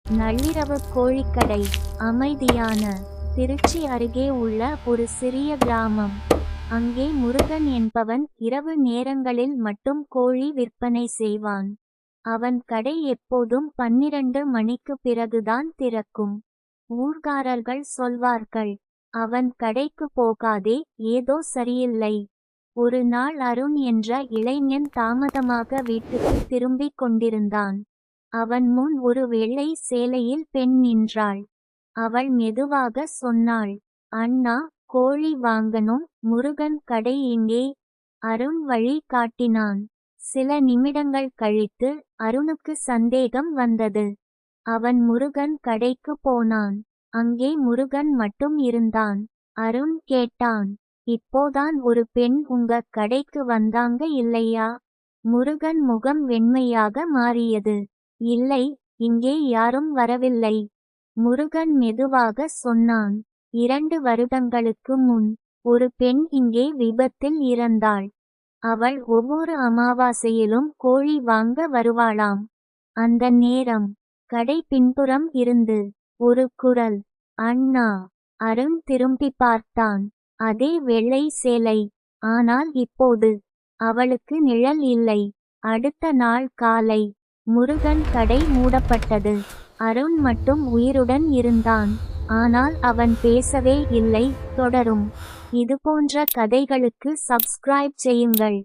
நள்ளிரவு கோழிக்கடை. அமைதியான திருச்சி அருகே உள்ள ஒரு சிறிய கிராமம். அங்கே முருகன் என்பவன் இரவு நேரங்களில் மட்டும் கோழி விற்பனை செய்வான். அவன் கடை எப்போதும் 12 மணிக்கு பிறகுதான் திறக்கும். ஊர்காரர்கள் சொல்வார்கள், அவன் கடைக்கு போகாதே, ஏதோ சரியில்லை. ஒரு நாள் அருண் என்ற இளைஞன் தாமதமாக வீட்டுக்கு திரும்பிக் கொண்டிருந்தான். அவன் முன் ஒரு வெள்ளை சேலையில் பெண் நின்றாள். அவள் மெதுவாக சொன்னாள், அண்ணா, கோழி வாங்கணும், முருகன் கடை எங்கே? அருண் வழி காட்டினான். சில நிமிடங்கள் கழித்து அருணுக்கு சந்தேகம் வந்தது. அவன் முருகன் கடைக்கு போனான். அங்கே முருகன் மட்டும் இருந்தான். அருண் கேட்டான், இப்போதான் ஒரு பெண் உங்க கடைக்கு வந்தாங்க இல்லையா? முருகன் முகம் வெண்மையாக மாறியது. இல்லை, இங்கே யாரும் வரவில்லை. முருகன் மெதுவாக சொன்னான், 2 வருடங்களுக்கு முன் ஒரு பெண் இங்கே விபத்தில் இறந்தாள். அவள் ஒவ்வொரு அமாவாசையிலும் கோழி வாங்க வருவாளாம். அந்த நேரம் கடை பின்புறம் இருந்து ஒரு குரல், அண்ணா. அருண் திரும்பி பார்த்தான். அதே வெள்ளை சேலை. ஆனால் இப்போது அவளுக்கு நிழல் இல்லை. அடுத்த நாள் காலை முருகன் கடை மூடப்பட்டது. அருண் மட்டும் உயிருடன் இருந்தான். ஆனால் அவன் பேசவே இல்லை. தொடரும். இதுபோன்ற கதைகளுக்கு சப்ஸ்கிரைப் செய்யுங்கள்.